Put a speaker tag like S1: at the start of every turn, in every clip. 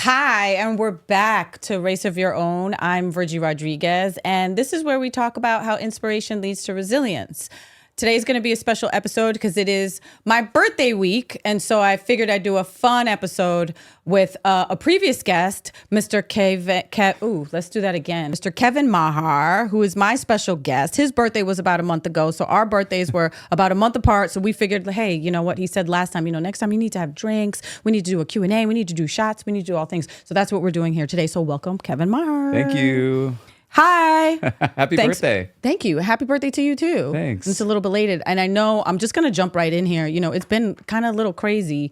S1: Hi, and we're back to Race of Your Own. I'm Virgie Rodriguez, and this is where we talk about how inspiration leads to resilience. Today's going to be a special episode because it is my birthday week, and so I figured I'd do a fun episode with a previous guest, Mr. Mr. Kevin Maher, who is my special guest. His birthday was about a month ago, so our birthdays were about a month apart. So we figured, hey, you know what he said last time? Next time you need to have drinks. We need to do a Q&A. We need to do shots. We need to do all things. So that's what we're doing here today. So welcome, Kevin Maher.
S2: Thank you.
S1: Hi.
S2: Happy birthday.
S1: Thank you. Happy birthday to you too.
S2: Thanks.
S1: It's a little belated. And I know I'm just going to jump right in here. It's been kind of a little crazy.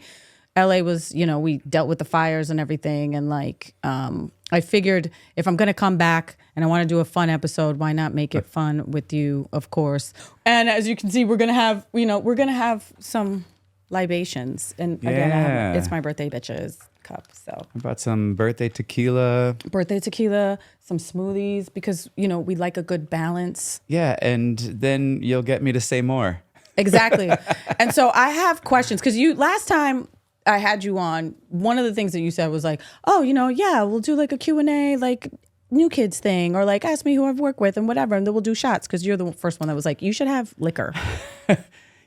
S1: LA was, we dealt with the fires and everything. And I figured if I'm going to come back and I want to do a fun episode, why not make it fun with you, of course. And as you can see, we're going to have, some libations. And again, it's my birthday bitches cup. So
S2: How about some birthday tequila?
S1: Some smoothies, because we like a good balance.
S2: Yeah, and then you'll get me to say more.
S1: Exactly. And so I have questions, because last time I had you on, one of the things that you said was like, oh, we'll do like a Q&A, like new kids thing, or like ask me who I've worked with and whatever, and then we'll do shots, because you're the first one that was like, you should have liquor.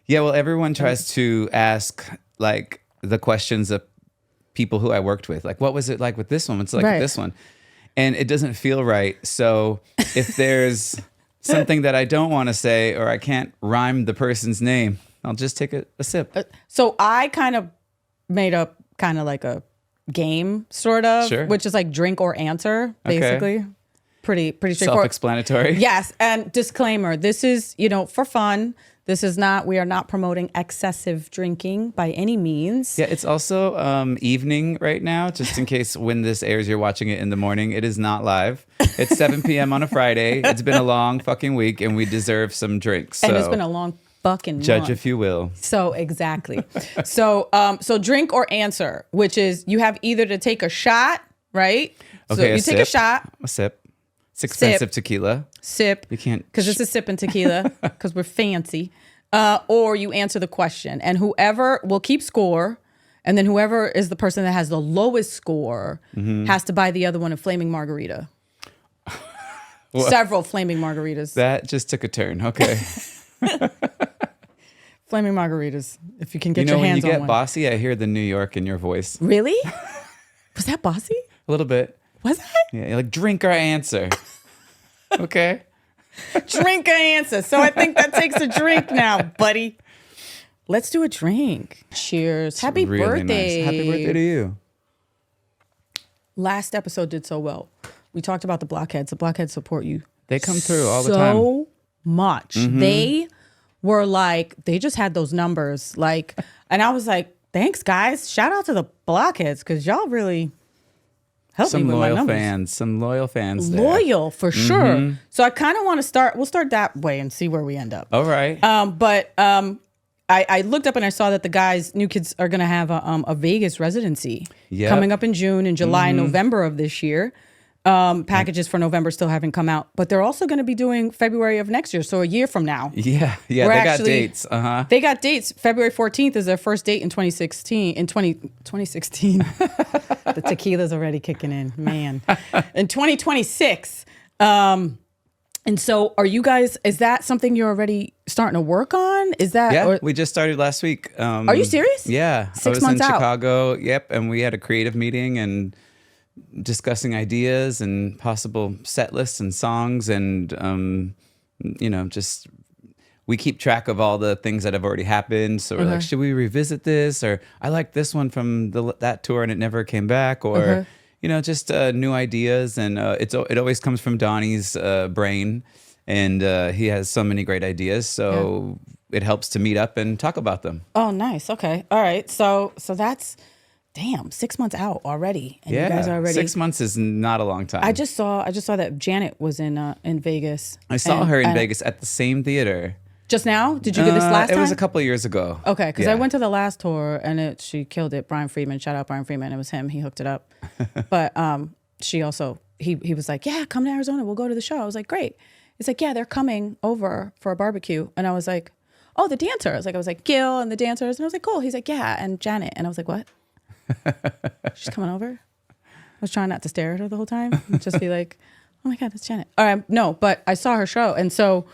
S2: Yeah, well, everyone tries to ask like the questions of people who I worked with. Like, what was it like with this one? What's it like with this one? And it doesn't feel right. So if there's something that I don't want to say, or I can't rhyme the person's name, I'll just take a sip.
S1: So I kind of made up kind of like a game, sort of,
S2: Sure.
S1: which is like drink or answer, basically. Okay. Pretty straightforward.
S2: Self-explanatory.
S1: Yes. And disclaimer, this is, for fun. We are not promoting excessive drinking by any means.
S2: Yeah, it's also evening right now, just in case when this airs, you're watching it in the morning. It is not live. It's 7 p.m. on a Friday. It's been a long fucking week, and we deserve some drinks. So
S1: and it's been a long fucking
S2: judge
S1: month.
S2: if you will.
S1: So exactly. So drink or answer, which is you have either to take a shot, right?
S2: Okay,
S1: so you take a shot.
S2: A sip. It's expensive tequila.
S1: Sip.
S2: You can't.
S1: Because this is sipping tequila, because we're fancy. Or you answer the question, and whoever will keep score, and then whoever is the person that has the lowest score has to buy the other one a flaming margarita. Well, several flaming margaritas.
S2: That just took a turn. Okay.
S1: Flaming margaritas, if you can get your hands on one.
S2: When you get bossy, I hear the New York in your voice.
S1: Really? Was that bossy?
S2: A little bit.
S1: Was that?
S2: Yeah, you're like, drink or answer. Okay.
S1: Drink or answer. So I think that takes a drink now, buddy. Let's do a drink. Cheers.
S2: It's
S1: Happy
S2: really
S1: birthday.
S2: Nice. Happy birthday to you.
S1: Last episode did so well. We talked about the blockheads. The blockheads support you.
S2: They come through all the time.
S1: So much. They were like, they just had those numbers. And I was like, thanks, guys. Shout out to the blockheads, because y'all really helped me with my numbers.
S2: Some loyal fans there.
S1: Loyal, for sure. So I kind of want to we'll start that way and see where we end up.
S2: All right.
S1: I looked up and I saw that the guys, New Kids, are going to have a Vegas residency coming up in June and July, November of this year. Packages for November still haven't come out, but they're also going to be doing February of next year, so a year from now.
S2: Yeah, they got dates.
S1: They got dates. February 14th is their first date in 2016. In 2016, the tequila's already kicking in, man. In 2026. And so, are you guys? Is that something you're already starting to work on? Is that?
S2: Yeah, we just started last week.
S1: Are you serious?
S2: Yeah,
S1: 6 months
S2: I was in
S1: out.
S2: Chicago. Yep, and we had a creative meeting and discussing ideas and possible set lists and songs, and just we keep track of all the things that have already happened. So we're like, should we revisit this? Or I like this one from that tour and it never came back. Or just new ideas, and it always comes from Donnie's brain, and he has so many great ideas. So it helps to meet up and talk about them.
S1: Oh, nice. Okay. All right. So that's. Damn, 6 months out already, and you guys are already.
S2: 6 months is not a long time.
S1: I just saw that Janet was in Vegas.
S2: I saw her in Vegas at the same theater.
S1: Just now? Did you get this last time?
S2: It was a couple of years ago.
S1: Okay, because I went to the last tour and she killed it. Brian Friedman, shout out Brian Friedman. It was him. He hooked it up. But she also he was like, yeah, come to Arizona. We'll go to the show. I was like, great. He's like, yeah, they're coming over for a barbecue, and I was like, oh, the dancers. I was like, Gil and the dancers, and I was like, cool. He's like, yeah, and Janet, and I was like, what? She's coming over? was trying not to stare at her the whole time. Just be like, oh my God, that's Janet. All right, no, but I saw her show. And so,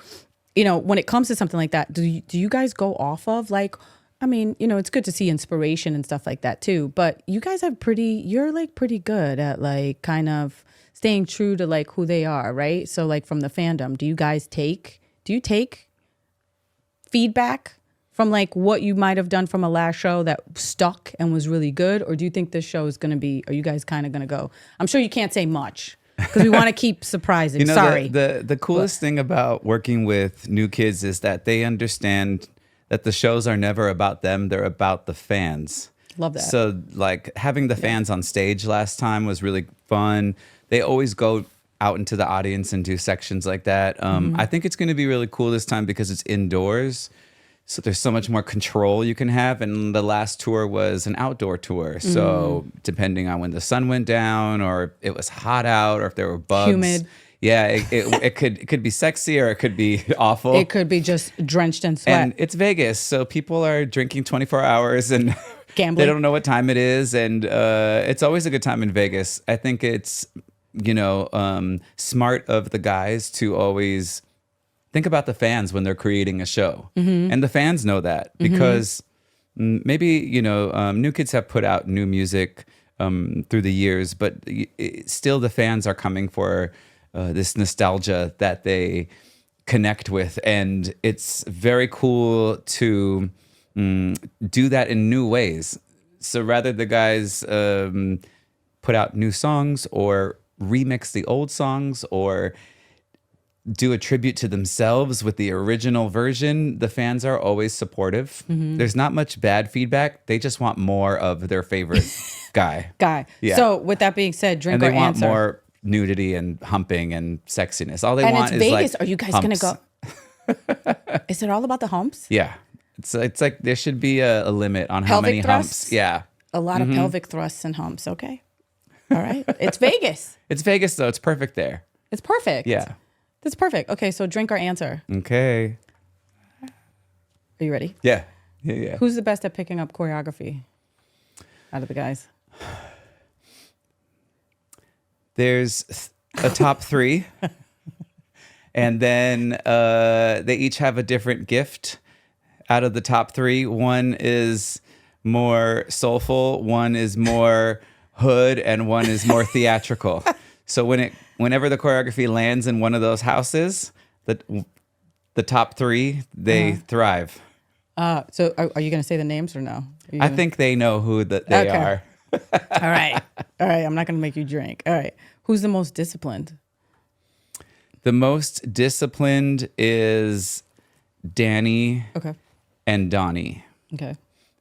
S1: you know, when it comes to something like that, do you guys go off of like, I mean, you know, it's good to see inspiration and stuff like that too, but you guys have you're like pretty good at like kind of staying true to like who they are, right? So like from the fandom, do you take feedback from like what you might have done from a last show that stuck and was really good? Or do you think this show is going to be, are you guys kind of going to go? I'm sure you can't say much because we want to keep surprising.
S2: You know,
S1: Sorry.
S2: The coolest thing about working with new kids is that they understand that the shows are never about them. They're about the fans.
S1: Love that.
S2: So like having the fans on stage last time was really fun. They always go out into the audience and do sections like that. I think it's going to be really cool this time because it's indoors. So there's so much more control you can have. And the last tour was an outdoor tour. So depending on when the sun went down or it was hot out or if there were bugs.
S1: Humid.
S2: Yeah, it could be sexy or it could be awful.
S1: It could be just drenched in sweat.
S2: And it's Vegas. So people are drinking 24 hours and
S1: Gambling.
S2: they don't know what time it is. And it's always a good time in Vegas. I think it's, you know, smart of the guys to always think about the fans when they're creating a show. And the fans know that because maybe, you know, new kids have put out new music through the years, but still the fans are coming for this nostalgia that they connect with. And it's very cool to do that in new ways. So rather the guys put out new songs or remix the old songs or do a tribute to themselves with the original version, the fans are always supportive. There's not much bad feedback. They just want more of their favorite guy. Yeah.
S1: So with that being said, drink
S2: and they
S1: or
S2: want
S1: answer.
S2: more nudity and humping and sexiness. All they
S1: And
S2: want
S1: it's
S2: is
S1: Vegas.
S2: like
S1: Are you guys
S2: humps.
S1: going to go? Is it all about the humps?
S2: Yeah. It's like there should be a limit on how
S1: Pelvic
S2: many
S1: thrusts?
S2: humps. Yeah.
S1: A lot of pelvic thrusts and humps. Okay. All right. It's Vegas.
S2: It's Vegas though. It's perfect there.
S1: It's perfect.
S2: Yeah.
S1: That's perfect. Okay. So drink or answer.
S2: Okay.
S1: Are you ready?
S2: Yeah. Yeah.
S1: Who's the best at picking up choreography out of the guys?
S2: There's a top three. And then they each have a different gift out of the top three. One is more soulful, one is more hood, and one is more theatrical. So whenever the choreography lands in one of those houses, the top three, they thrive.
S1: So are you going to say the names or no?
S2: I think they know who they are.
S1: All right. All right. I'm not going to make you drink. All right. Who's the most disciplined?
S2: The most disciplined is Danny and Donnie.
S1: Okay.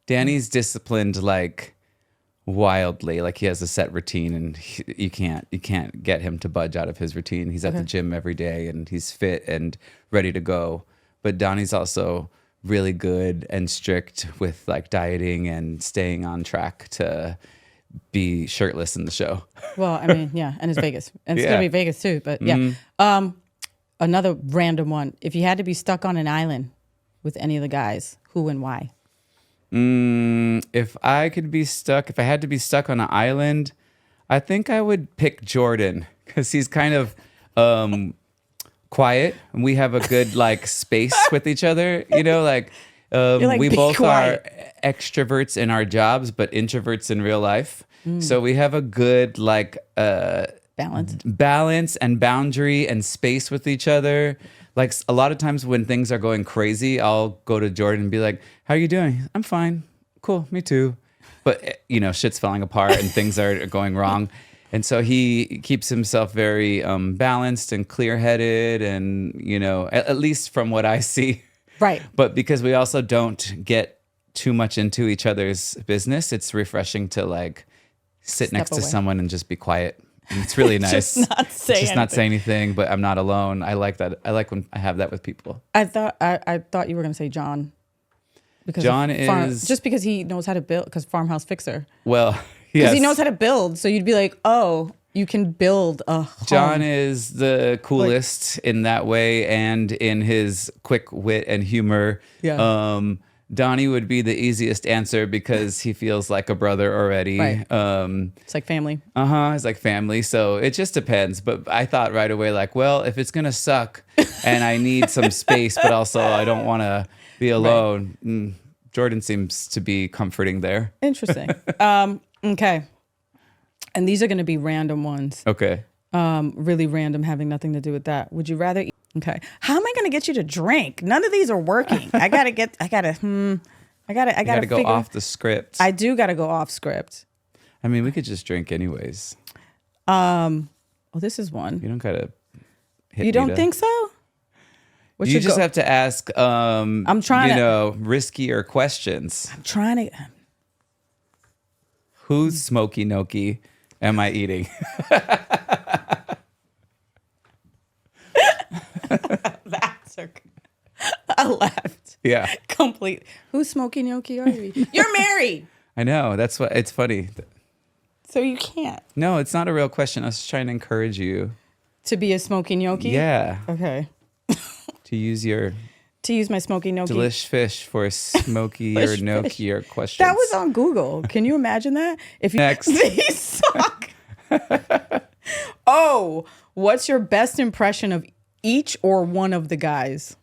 S2: Danny's disciplined like wildly, like he has a set routine and you can't get him to budge out of his routine. He's at the gym every day and he's fit and ready to go. But Donnie's also really good and strict with like dieting and staying on track to be shirtless in the show.
S1: Well, I mean, yeah, and it's Vegas. And it's going to be Vegas too, but yeah. Another random one. If you had to be stuck on an island with any of the guys, who and why?
S2: If I had to be stuck on an island, I think I would pick Jordan because he's kind of quiet and we have a good like space with each other, you know, like we both are extroverts in our jobs but introverts in real life. So we have a good like balance and boundary and space with each other. Like a lot of times when things are going crazy, I'll go to Jordan and be like, how are you doing? I'm fine. Cool. Me too. But you know, shit's falling apart and things are going wrong. And so he keeps himself very balanced and clear-headed and, you know, at least from what I see.
S1: Right.
S2: But because we also don't get too much into each other's business, it's refreshing to like sit next to someone and just be quiet. And it's really nice.
S1: Just not say
S2: anything, but I'm not alone. I like that. I like when I have that with people.
S1: I thought you were going to say John. Because
S2: John is...
S1: just because he knows how to build, because Farmhouse Fixer.
S2: Well,
S1: because he knows how to build. So you'd be like, oh, you can build a home.
S2: John is the coolest in that way and in his quick wit and humor.
S1: Yeah.
S2: Donnie would be the easiest answer because he feels like a brother already.
S1: Right. It's like family.
S2: It's like family. So it just depends. But I thought right away, like, well, if it's going to suck and I need some space, but also I don't want to be alone, Jordan seems to be comforting there.
S1: Interesting. Okay. And these are going to be random ones.
S2: Okay.
S1: Really random, having nothing to do with that. Would you rather eat? Okay. How am I going to get you to drink? None of these are working. I gotta go
S2: off the script.
S1: I do got to go off script.
S2: I mean, we could just drink anyways.
S1: Well, this is one.
S2: You don't got to hit
S1: You don't think so?
S2: You just have to ask,
S1: I'm trying
S2: riskier questions.
S1: I'm trying to.
S2: Whose smoky gnocchi am I eating?
S1: That's okay. I laughed.
S2: Yeah.
S1: Complete. Whose smoky gnocchi are you? You're married.
S2: I know. That's what it's funny.
S1: So you can't.
S2: No, it's not a real question. I was just trying to encourage you
S1: To be a smoky gnocchi?
S2: Yeah.
S1: Okay.
S2: To use
S1: my smoky gnocchi.
S2: delish fish for smoky or gnocchi or questions.
S1: That was on Google. Can you imagine that? If you
S2: Next.
S1: These suck. Oh, what's your best impression of each or one of the guys?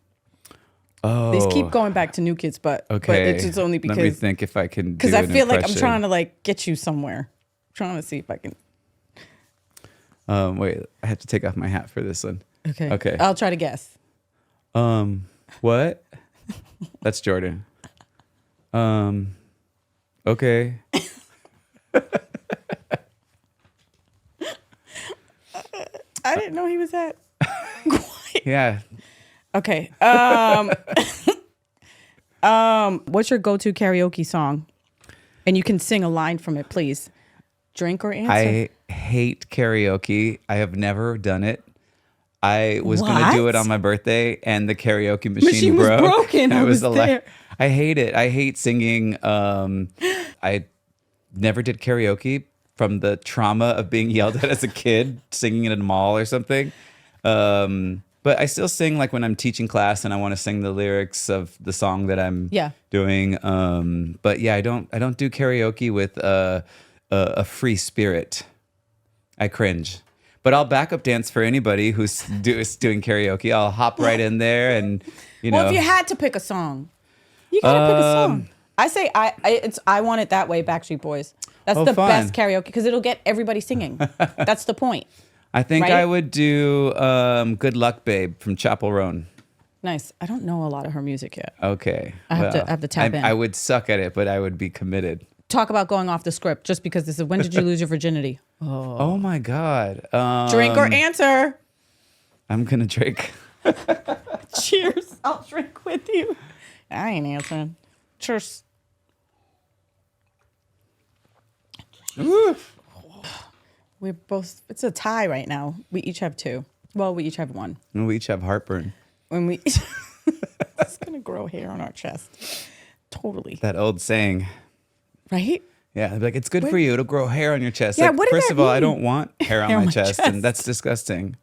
S2: Oh.
S1: These keep going back to New Kids, but it's just only because
S2: Let me think if I can.
S1: Because I feel like I'm trying to like get you somewhere. I'm trying to see if I can.
S2: Wait, I have to take off my hat for this one.
S1: Okay. I'll try to guess.
S2: What? That's Jordan. Okay.
S1: I didn't know he was that.
S2: Yeah.
S1: Okay. What's your go-to karaoke song? And you can sing a line from it, please. Drink or answer?
S2: I hate karaoke. I have never done it. I was going to do it on my birthday, and the karaoke machine
S1: was
S2: broke.
S1: broken. I was there.
S2: I hate it. I hate singing. I never did karaoke from the trauma of being yelled at as a kid, singing in a mall or something. But I still sing like when I'm teaching class and I want to sing the lyrics of the song that I'm doing. But yeah, I don't do karaoke with a free spirit. I cringe. But I'll backup dance for anybody who's doing karaoke. I'll hop right in there and,
S1: Well, if you had to pick a song, you gotta pick a song. I say I Want It That Way, Backstreet Boys. That's the best karaoke because it'll get everybody singing. That's the point.
S2: I think I would do Good Luck Babe from Chapel Roan.
S1: Nice. I don't know a lot of her music yet.
S2: Okay.
S1: I have to tap in.
S2: I would suck at it, but I would be committed.
S1: Talk about going off the script just because this is when did you lose your virginity?
S2: Oh my God.
S1: Drink or answer?
S2: I'm going to drink.
S1: Cheers. I'll drink with you. I ain't answering. Cheers. We're both, it's a tie right now. We each have two. Well, we each have one.
S2: And we each have heartburn.
S1: It's going to grow hair on our chest. Totally.
S2: That old saying.
S1: Right?
S2: Yeah, they'd be like, it's good for you. It'll grow hair on your chest.
S1: Yeah,
S2: like,
S1: what does
S2: first
S1: that
S2: of all,
S1: mean?
S2: I don't want hair on my chest, and that's disgusting.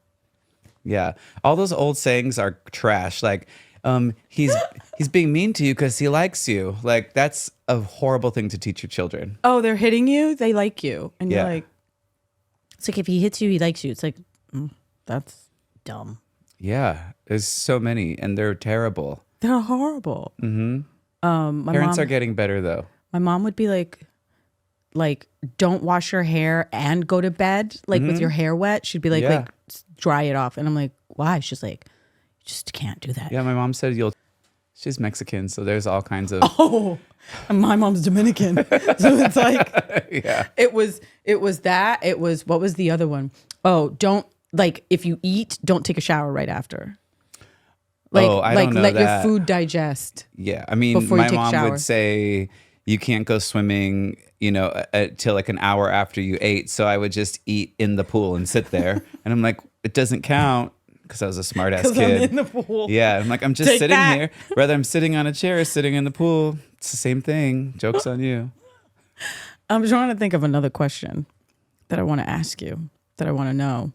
S2: Yeah. All those old sayings are trash. Like, he's being mean to you because he likes you. Like, that's a horrible thing to teach your children.
S1: Oh, they're hitting you? They like you. And
S2: Yeah.
S1: you're like, it's like if he hits you, he likes you. It's like, that's dumb.
S2: Yeah. There's so many, and they're terrible.
S1: They're horrible.
S2: Mm-hmm.
S1: My
S2: Parents
S1: mom,
S2: are getting better, though.
S1: My mom would be like, don't wash your hair and go to bed, like with your hair wet. She'd be like, dry it off. And I'm like, why? She's like, you just can't do that.
S2: Yeah, my mom said she's Mexican, so there's all kinds of.
S1: Oh, and my mom's Dominican. So it's like,
S2: yeah.
S1: It was that. It was, what was the other one? Oh, don't, like, if you eat, don't take a shower right after. Like,
S2: I don't know
S1: let
S2: that.
S1: your food digest.
S2: Yeah, I mean,
S1: Before you
S2: my
S1: take a
S2: mom
S1: shower.
S2: would say you can't go swimming, till like an hour after you ate. So I would just eat in the pool and sit there. And I'm like, it doesn't count because I was a smart ass kid.
S1: I'm in the pool.
S2: Yeah, I'm like, I'm just
S1: Take
S2: sitting
S1: that.
S2: here. Whether I'm sitting on a chair or sitting in the pool, it's the same thing. Joke's on you.
S1: I'm trying to think of another question that I want to ask you, that I want to know,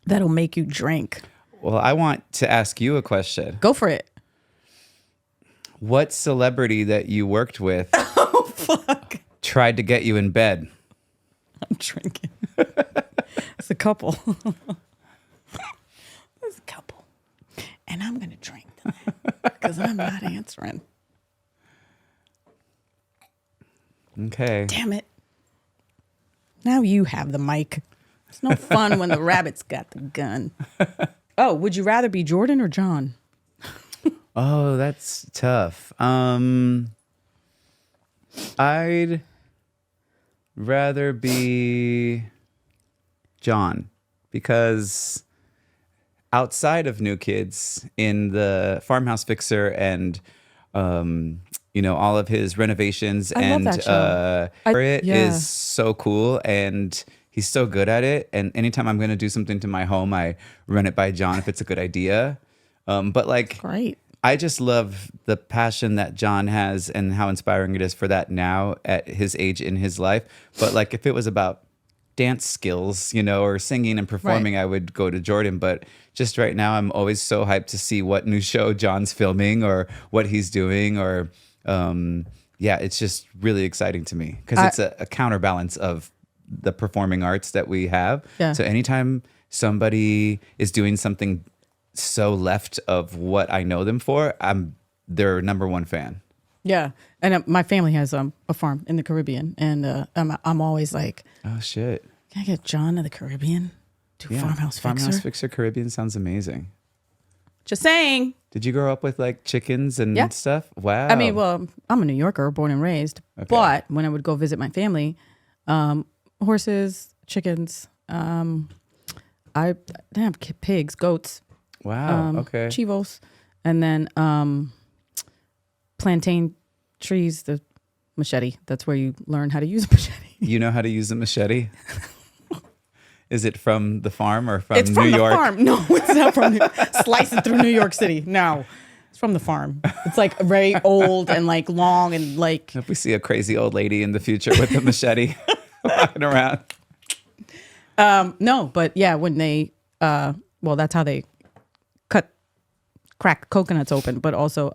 S1: that'll make you drink.
S2: Well, I want to ask you a question.
S1: Go for it.
S2: What celebrity that you worked with
S1: Oh, fuck.
S2: tried to get you in bed?
S1: I'm drinking. It's a couple. It's a couple. And I'm going to drink tonight because I'm not answering.
S2: Okay.
S1: Damn it. Now you have the mic. It's no fun when the rabbit's got the gun. Oh, would you rather be Jordan or John?
S2: Oh, that's tough. I'd rather be John because outside of New Kids in the Farmhouse Fixer and all of his renovations
S1: I love
S2: and
S1: that show.
S2: it
S1: Yeah.
S2: is so cool and he's so good at it. And anytime I'm going to do something to my home, I run it by John if it's a good idea. But like,
S1: Great.
S2: I just love the passion that John has and how inspiring it is for that now at his age in his life. But like if it was about dance skills, or singing and performing,
S1: Right.
S2: I would go to Jordan. But just right now, I'm always so hyped to see what new show John's filming or what he's doing or it's just really exciting to me because it's a counterbalance of the performing arts that we have.
S1: Yeah.
S2: So anytime somebody is doing something so left of what I know them for, I'm their number one fan.
S1: Yeah. And my family has a farm in the Caribbean. And I'm always like,
S2: Oh shit.
S1: can I get John to the Caribbean? Do Farmhouse Fixer?
S2: Farmhouse Fixer Caribbean sounds amazing.
S1: Just saying.
S2: Did you grow up with like chickens and
S1: Yeah.
S2: stuff? Wow.
S1: I mean, well, I'm a New Yorker, born and raised.
S2: Okay.
S1: But when I would go visit my family, horses, chickens, I didn't have pigs, goats,
S2: Wow. Okay.
S1: chivos, and then plantain trees, the machete. That's where you learn how to use a machete.
S2: You know how to use a machete? Is it from the farm or from
S1: It's
S2: New
S1: from
S2: York?
S1: the farm. No, it's not from slice it through New York City. No, it's from the farm. It's like very old and like long and like.
S2: If we see a crazy old lady in the future with a machete walking around.
S1: No, but yeah, when they, that's how they crack coconuts open, but also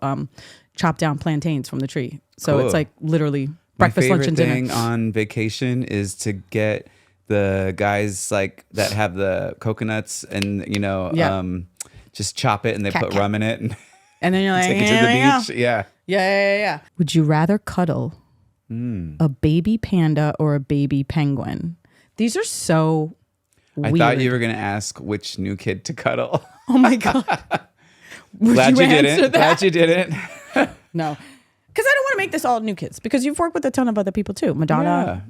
S1: chop down plantains from the tree. So
S2: Cool.
S1: it's like literally breakfast, lunch, and
S2: My
S1: dinner.
S2: favorite thing on vacation is to get the guys like that have the coconuts and just chop it and they
S1: Cat,
S2: put
S1: cat.
S2: rum in it and
S1: And then you're like,
S2: take it to
S1: "Here
S2: the
S1: we go."
S2: beach. Yeah.
S1: Yeah. Would you rather cuddle a baby panda or a baby penguin? These are so weird.
S2: I thought you were going to ask which new kid to cuddle.
S1: Oh my God. Would
S2: Glad you
S1: answer
S2: didn't.
S1: that?
S2: Glad you didn't.
S1: No. Because I don't want to make this all new kids because you've worked with a ton of other people too. Madonna.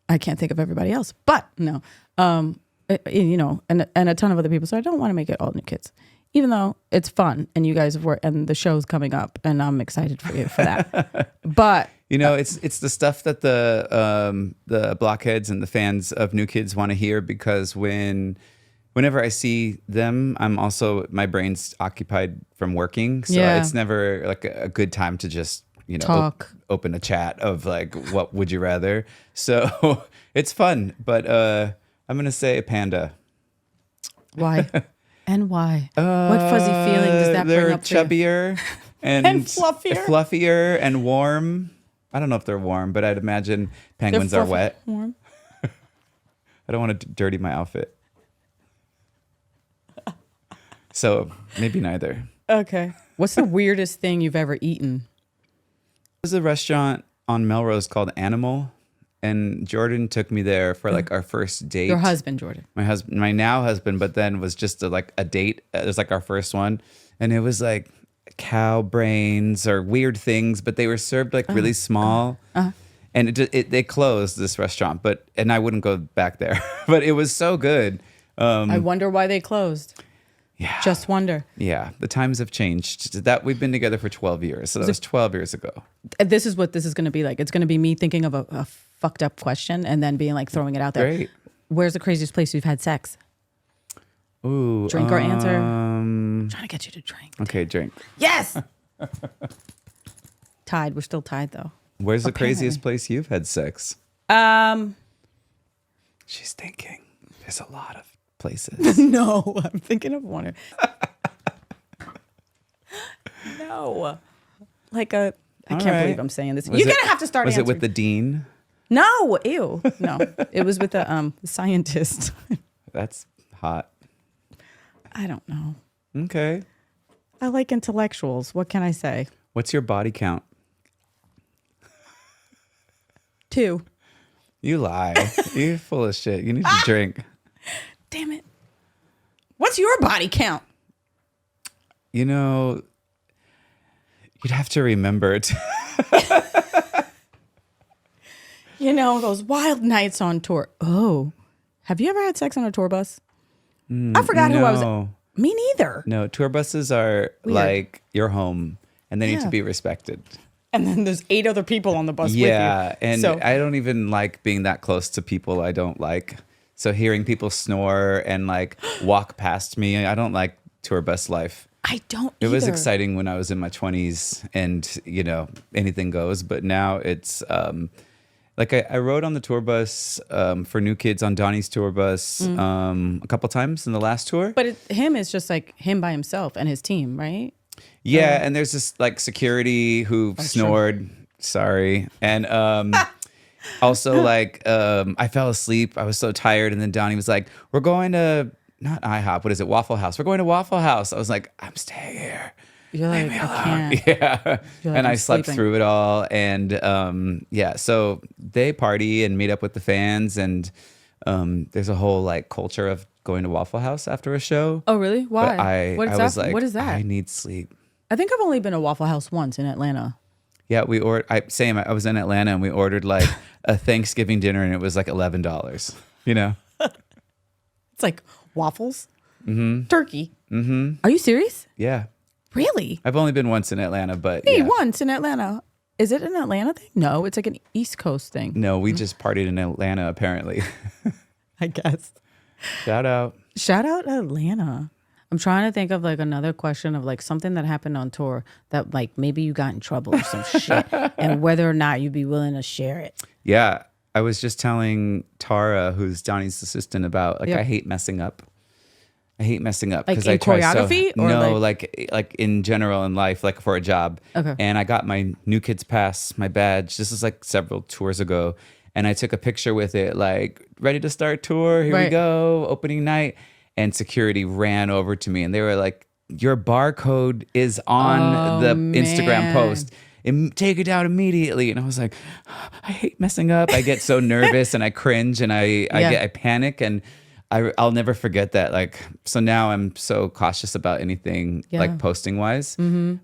S1: I can't think of everybody else, but no. And a ton of other people. So I don't want to make it all new kids, even though it's fun and you guys have worked and the show's coming up and I'm excited for you for that. But
S2: it's the stuff that the blockheads and the fans of New Kids want to hear because whenever I see them, I'm also my brain's occupied from working, so
S1: Yeah.
S2: it's never like a good time to just
S1: talk.
S2: open a chat of like what would you rather. So it's fun, but I'm gonna say a panda.
S1: Why? And why? What fuzzy feeling does that bring
S2: They're
S1: up for you?
S2: chubbier and,
S1: And fluffier?
S2: fluffier and warm. I don't know if they're warm, but I'd imagine penguins
S1: They're
S2: are
S1: fluffy,
S2: wet.
S1: warm.
S2: I don't want to dirty my outfit. So maybe neither.
S1: Okay. What's the weirdest thing you've ever eaten?
S2: There's a restaurant on Melrose called Animal, and Jordan took me there for like our first date.
S1: Your husband, Jordan.
S2: My now husband, but then was just a date. It was like our first one, and it was like cow brains or weird things, but they were served like really small. And they closed this restaurant, and I wouldn't go back there. But it was so good.
S1: I wonder why they closed.
S2: Yeah.
S1: Just wonder.
S2: Yeah, the times have changed. That we've been together for 12 years, so that was 12 years ago.
S1: This is what this is going to be like. It's going to be me thinking of a fucked up question and then being like throwing it out there.
S2: Great.
S1: Where's the craziest place you've had sex?
S2: Ooh,
S1: Drink or answer? I'm trying to get you to drink.
S2: Okay, drink.
S1: Yes. Tied. We're still tied though.
S2: Where's the
S1: Apparently.
S2: craziest place you've had sex? She's thinking. There's a lot of places.
S1: No, I'm thinking of one. No. No. Like a, I
S2: All
S1: can't
S2: right.
S1: believe I'm saying this.
S2: Was
S1: You're
S2: it-
S1: going to have to start
S2: Was
S1: answering.
S2: it with the dean?
S1: No, ew. No, it was with the scientist.
S2: That's hot.
S1: I don't know.
S2: Okay.
S1: I like intellectuals. What can I say?
S2: What's your body count?
S1: 2.
S2: You lie. You're full of shit. You need to drink.
S1: Damn it. What's your body count?
S2: You know, you'd have to remember it.
S1: You know, those wild nights on tour. Oh, have you ever had sex on a tour bus? I forgot who I was.
S2: No.
S1: Me neither.
S2: No, tour buses are like your home and they need to
S1: Yeah.
S2: be respected.
S1: And then there's 8 other people on the bus with you.
S2: Yeah, and
S1: So,
S2: I don't even like being that close to people I don't like. So hearing people snore and like walk past me, I don't like tour bus life.
S1: I don't
S2: It was
S1: either.
S2: exciting when I was in my 20s and, you know, anything goes. But now it's like I rode on the tour bus for New Kids on Donnie's tour bus a couple times in the last tour.
S1: But him is just like him by himself and his team, right?
S2: Yeah, and there's this like security who snored. Sorry. And also like I fell asleep. I was so tired. And then Donnie was like, we're going to, not IHOP, what is it? Waffle House. We're going to Waffle House. I was like, I'm staying here.
S1: You're like, I can't.
S2: Yeah.
S1: You're like,
S2: and
S1: I'm
S2: I slept
S1: sleeping.
S2: through it all. And yeah, so they party and meet up with the fans. And there's a whole like culture of going to Waffle House after a show.
S1: Oh, really? Why?
S2: But I was like,
S1: what is that?
S2: I need sleep.
S1: I think I've only been to Waffle House once in Atlanta.
S2: Yeah, we ordered. I was in Atlanta and we ordered like a Thanksgiving dinner and it was like $11. You know?
S1: It's like waffles, turkey. Mm-hmm. Are you serious?
S2: Yeah,
S1: Really?
S2: I've only been once in Atlanta, but
S1: Hey,
S2: yeah.
S1: once in Atlanta. Is it an Atlanta thing? No, it's like an East Coast thing.
S2: No, we just partied in Atlanta apparently.
S1: I guess.
S2: Shout out.
S1: Shout out Atlanta. I'm trying to think of like another question of like something that happened on tour that like maybe you got in trouble or some shit and whether or not you'd be willing to share it.
S2: Yeah, I was just telling Tara, who's Donnie's assistant, about like
S1: Yep.
S2: I hate messing up. I hate messing up
S1: Like
S2: because
S1: in
S2: I try
S1: choreography
S2: so
S1: or
S2: no, like in general in life, like for a job.
S1: Okay.
S2: And I got my New Kids Pass, my badge. This is like several tours ago, and I took a picture with it, like ready to start tour. Here we
S1: Right.
S2: go, opening night. And security ran over to me, and they were like, "Your barcode is on the Instagram
S1: man.
S2: post. Take it down immediately." And I was like, I hate messing up. I get so nervous and I cringe and I panic, and I'll never forget that. Like, so now I'm so cautious about anything like posting wise.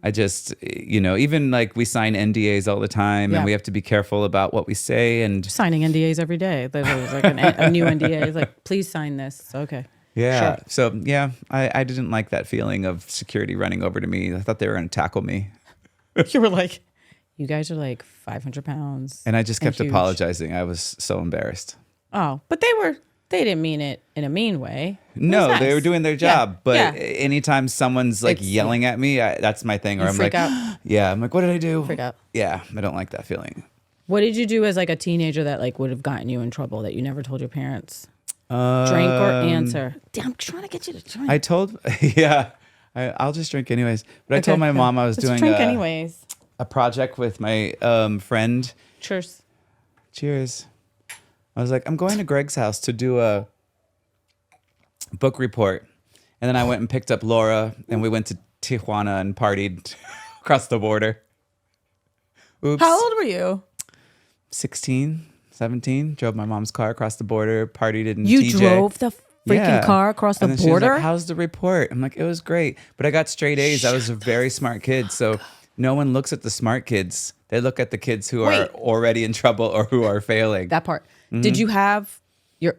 S2: I just, you know, even like we sign NDAs all the time
S1: Yeah.
S2: and we have to be careful about what we say. And
S1: Signing NDAs every day. There was like a new NDA. It's like, please sign this. Okay.
S2: yeah,
S1: Sure.
S2: so yeah, I didn't like that feeling of security running over to me. I thought they were going to tackle me.
S1: You were like, you guys are like 500 pounds.
S2: And I just kept
S1: huge.
S2: apologizing. I was so embarrassed.
S1: Oh, but they didn't mean it in a mean way. It was
S2: No, they
S1: nice.
S2: were doing their
S1: Yeah,
S2: job. But
S1: yeah.
S2: anytime someone's like
S1: It's-
S2: yelling at me, that's my thing. Or
S1: You
S2: I'm
S1: freak
S2: like,
S1: out.
S2: yeah, I'm like, what did I do?
S1: Freak out.
S2: Yeah, I don't like that feeling.
S1: What did you do as like a teenager that like would have gotten you in trouble that you never told your parents? Drink or answer. Damn, I'm trying to get you to drink.
S2: I told, yeah, I'll just drink anyways. But I told my mom I was
S1: Let's
S2: doing
S1: drink anyways.
S2: a project with my friend.
S1: Cheers.
S2: Cheers. I was like, I'm going to Greg's house to do a book report. And then I went and picked up Laura and we went to Tijuana and partied across the border. Oops.
S1: How old were you?
S2: 16, 17. Drove my mom's car across the border, partied in
S1: You
S2: TJ.
S1: drove the freaking
S2: Yeah.
S1: car across the
S2: And then she was
S1: border?
S2: like, how's the report? I'm like, it was great. But I got straight A's. I was a very smart kid. So no one looks at the smart kids. They look at the kids who are
S1: Wait.
S2: already in trouble or who are failing.
S1: That part.
S2: Mm-hmm.
S1: Did you have your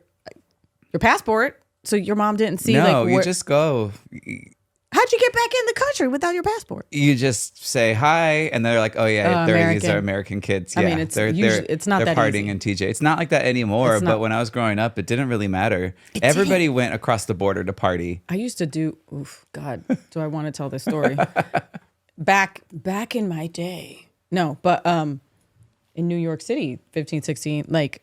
S1: passport? So your mom didn't see
S2: no,
S1: like
S2: you
S1: where,
S2: just go.
S1: how'd you get back in the country without your passport?
S2: You just say hi, and they're like, "Oh yeah, these
S1: American.
S2: are American kids."
S1: I
S2: Yeah,
S1: mean, it's
S2: they're
S1: usually- it's not
S2: they're
S1: that
S2: partying
S1: easy.
S2: in TJ. It's not like that anymore.
S1: It's
S2: But
S1: not-
S2: when I was growing up, it didn't really matter. Everybody went across the border to party.
S1: I used to do. Oof, God, do I want to tell this story? back in my day. No, but in New York City, 15, 16, like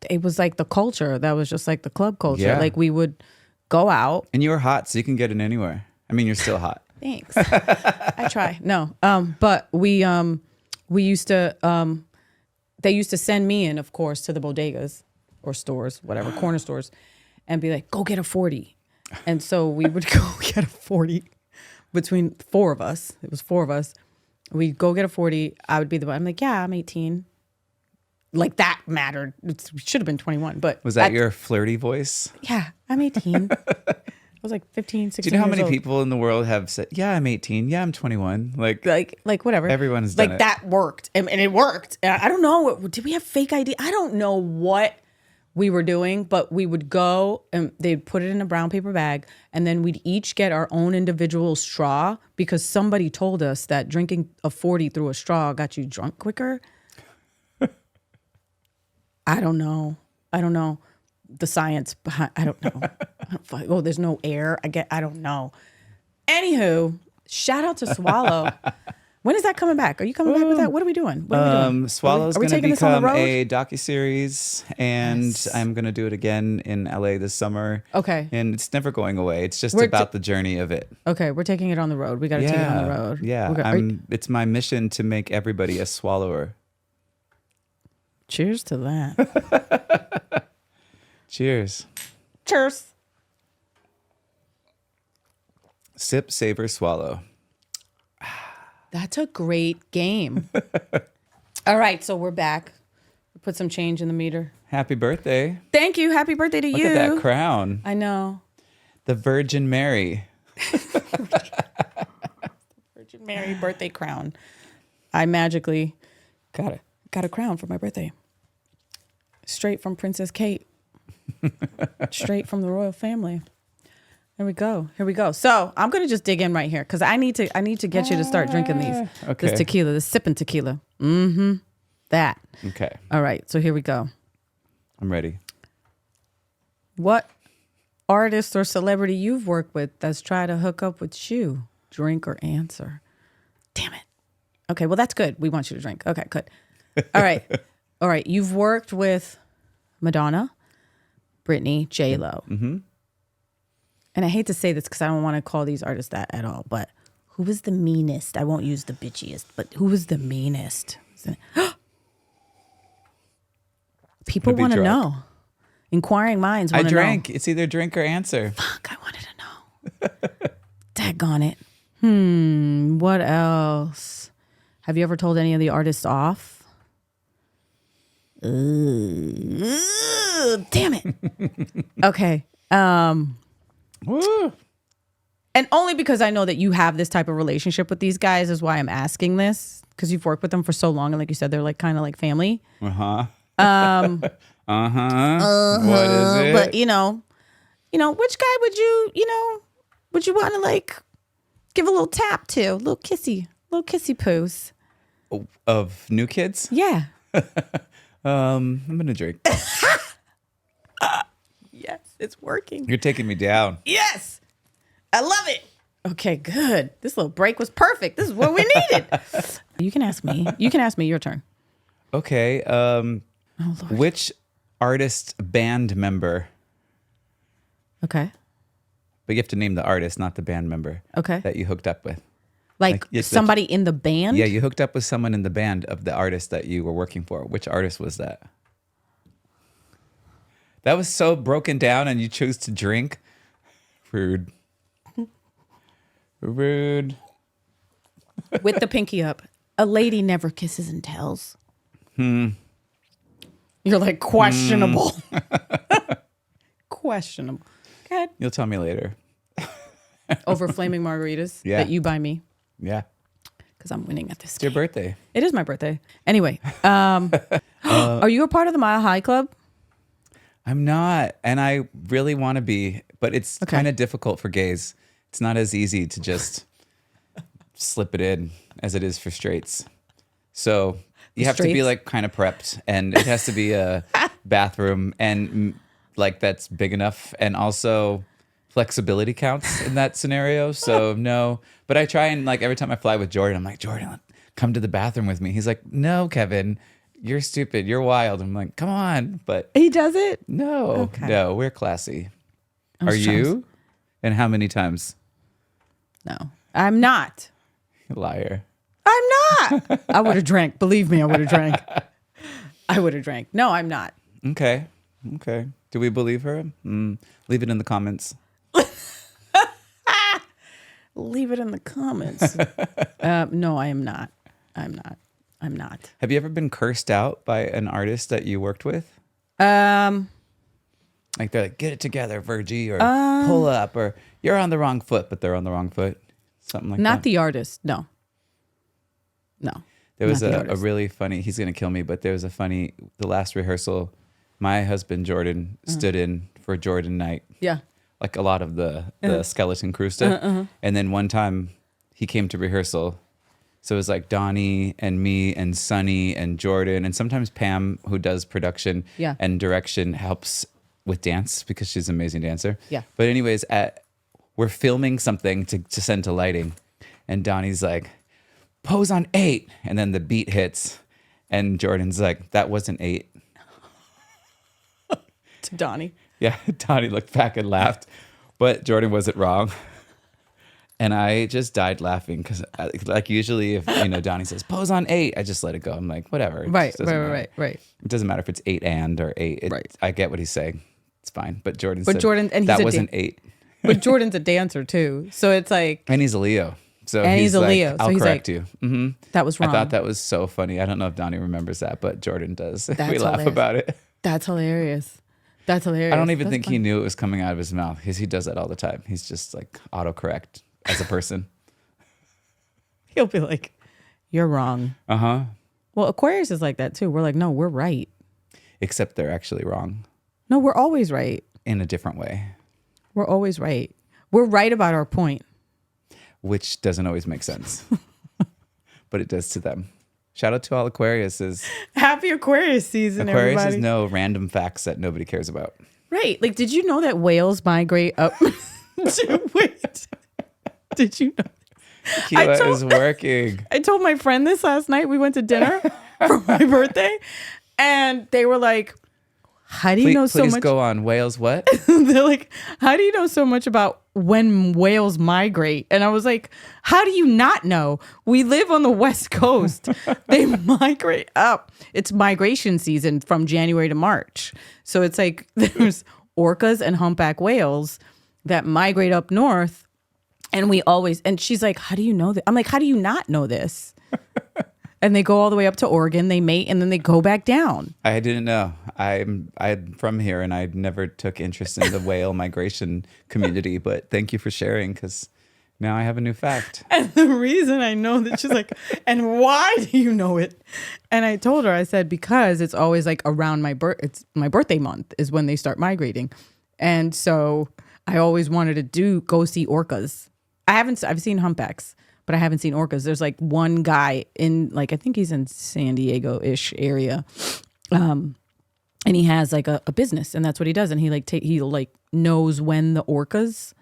S1: it was like the culture. That was just like the club culture.
S2: Yeah.
S1: Like we would go out.
S2: And you were hot, so you can get in anywhere. I mean, you're still hot.
S1: Thanks. I try. No. But we used to they used to send me in, of course, to the bodegas or stores, whatever, corner stores, and be like, go get a 40. And so we would go get a 40 between four of us. It was four of us. We'd go get a 40. I would be I'm like, yeah, I'm 18. Like that mattered. It should have been 21. But
S2: was that your flirty voice?
S1: Yeah, I'm 18. I was like 15, 16
S2: Do you know how
S1: years
S2: many
S1: old.
S2: people in the world have said, yeah, I'm 18. Yeah, I'm 21. Like
S1: whatever.
S2: Everyone's done
S1: like
S2: it.
S1: that worked. And it worked. I don't know. Did we have fake ID? I don't know what we were doing, but we would go and they'd put it in a brown paper bag. And then we'd each get our own individual straw because somebody told us that drinking a 40 through a straw got you drunk quicker. I don't know the science behind. I don't know. There's no air. I don't know. Anywho, shout out to Swallow. When is that coming back? Are you coming back with that? What are we doing?
S2: Swallow's going to
S1: taking this on the
S2: become
S1: road?
S2: a docuseries, and I'm going to do it again in LA this summer.
S1: Okay.
S2: And it's never going away. It's just about the journey of it.
S1: Okay, we're taking it on the road. We got to take it on the road.
S2: Yeah. It's my mission to make everybody a swallower.
S1: Cheers to that.
S2: Cheers.
S1: Cheers.
S2: Sip, savor, swallow.
S1: That's a great game. All right, so we're back. We put some change in the meter.
S2: Happy birthday.
S1: Thank you. Happy birthday to you.
S2: Look at that crown.
S1: I know.
S2: The Virgin Mary.
S1: Virgin Mary birthday crown. I magically got a crown for my birthday. Straight from Princess Kate. Straight from the royal family. Here we go. So I'm gonna just dig in right here because I need to get you to start drinking these.
S2: Okay.
S1: This tequila, this sipping tequila. That.
S2: Okay.
S1: All right. So here we go.
S2: I'm ready.
S1: What artist or celebrity you've worked with that's tried to hook up with you? Drink or answer. Damn it. Okay. Well, that's good. We want you to drink. Okay. Good. All right. All right. You've worked with Madonna, Britney, J-Lo.
S2: Mm-hmm.
S1: And I hate to say this because I don't want to call these artists that at all, but who was the meanest? I won't use the bitchiest, but who was the meanest? People want to know. Inquiring minds want to know. I
S2: drank. It's either drink or answer.
S1: Fuck, I wanted to know. Daggone it. What else? Have you ever told any of the artists off? Damn it. Okay.
S2: Woo.
S1: And only because I know that you have this type of relationship with these guys is why I'm asking this. Because you've worked with them for so long, and like you said, they're like kind of like family.
S2: What is it?
S1: But you know, which guy would you want to like give a little tap to, a little kissy poos?
S2: Of new kids?
S1: Yeah.
S2: I'm gonna drink.
S1: Yes, it's working.
S2: You're taking me down.
S1: Yes, I love it. Okay, good. This little break was perfect. This is what we needed. You can ask me. Your turn.
S2: Okay. Which artist band member?
S1: Okay.
S2: But you have to name the artist, not the band member.
S1: Okay.
S2: That you hooked up with.
S1: Like somebody in the band?
S2: Yeah, you hooked up with someone in the band of the artist that you were working for. Which artist was that? That was so broken down and you chose to drink? Rude. Rude.
S1: With the pinky up. A lady never kisses and tells. You're like, questionable. Questionable. Go ahead.
S2: You'll tell me later.
S1: Over flaming margaritas
S2: Yeah.
S1: that you buy me.
S2: Yeah.
S1: Because I'm winning at this
S2: It's your birthday.
S1: It is my birthday. Anyway, are you a part of the Mile High Club?
S2: I'm not, and I really want to be, but it's kind of difficult for gays. It's not as easy to just slip it in as it is for straights. So you have to be like kind of prepped, and it has to be a bathroom and like that's big enough, and also flexibility counts in that scenario. So no, but I try and like every time I fly with Jordan, I'm like, Jordan, come to the bathroom with me. He's like, no, Kevin. You're stupid. You're wild. I'm like, come on. But
S1: he does it?
S2: No, we're classy. Are
S1: trying
S2: you? And how many times?
S1: No. I'm not.
S2: Liar.
S1: I'm not. I would have drank. Believe me, I would have drank. I would have drank. No, I'm not.
S2: Okay. Do we believe her? Leave it in the comments.
S1: Leave it in the comments. No, I am not. I'm not.
S2: Have you ever been cursed out by an artist that you worked with? Like they're like, get it together, Virgie, or pull up, or you're on the wrong foot, but they're on the wrong foot. Something like that.
S1: Not the artist. No.
S2: There was a really funny, he's going to kill me, but there was the last rehearsal, my husband, Jordan, stood in for Jordan night. Yeah. Like a lot of the skeleton crew stuff. And then one time he came to rehearsal. So it was like Donnie and me and Sonny and Jordan. And sometimes Pam, who does production and direction, helps with dance because she's an amazing dancer. Yeah. But anyways, we're filming something to send to lighting. And Donnie's like, pose on 8. And then the beat hits. And Jordan's like, that wasn't 8.
S1: To Donnie.
S2: Yeah, Donnie looked back and laughed, but Jordan wasn't wrong. And I just died laughing because, like, usually if Donnie says pose on 8, I just let it go. I'm like, whatever.
S1: Right.
S2: It doesn't matter if it's 8 or 8. I get what he's saying. It's fine. But Jordan said
S1: and
S2: that wasn't 8.
S1: But Jordan's a dancer too, so it's like,
S2: and he's a Leo. So
S1: he's a
S2: like,
S1: Leo.
S2: I'll
S1: so
S2: correct you. Mm-hmm.
S1: That was wrong.
S2: I thought that was so funny. I don't know if Donnie remembers that, but Jordan does.
S1: That's
S2: we laugh
S1: hilarious.
S2: about it.
S1: That's hilarious. That's hilarious.
S2: I don't even think he knew it was coming out of his mouth because he does that all the time. He's just like autocorrect as a person.
S1: He'll be like, you're wrong.
S2: Uh-huh.
S1: Well, Aquarius is like that too. We're like, no, we're right.
S2: Except they're actually wrong.
S1: No, we're always right.
S2: In a different way.
S1: We're always right. We're right about our point.
S2: Which doesn't always make sense. But it does to them. Shout out to all Aquariuses.
S1: Happy Aquarius season, everybody.
S2: Aquariuses know random facts that nobody cares about.
S1: Right. Like, did you know that whales migrate up? Wait. Did you know?
S2: Tequila is working.
S1: I told my friend this last night. We went to dinner for my birthday. And they were like, how do you know so much?
S2: Please go on. Whales what?
S1: They're like, how do you know so much about when whales migrate? And I was like, how do you not know? We live on the West Coast. They migrate up. It's migration season from January to March. So it's like there's orcas and humpback whales that migrate up north. And she's like, how do you know that? I'm like, how do you not know this? And they go all the way up to Oregon, they mate, and then they go back down.
S2: I didn't know. I'm from here, and I never took interest in the whale migration community. But thank you for sharing, because now I have a new fact.
S1: And the reason I know that, she's like, and why do you know it? And I told her, I said, because it's always like around it's my birthday month is when they start migrating. And so I always wanted to go see orcas. I've seen humpbacks, but I haven't seen orcas. There's like one guy in I think he's in San Diego-ish area. And he has like a business, and that's what he does. And he knows when the orcas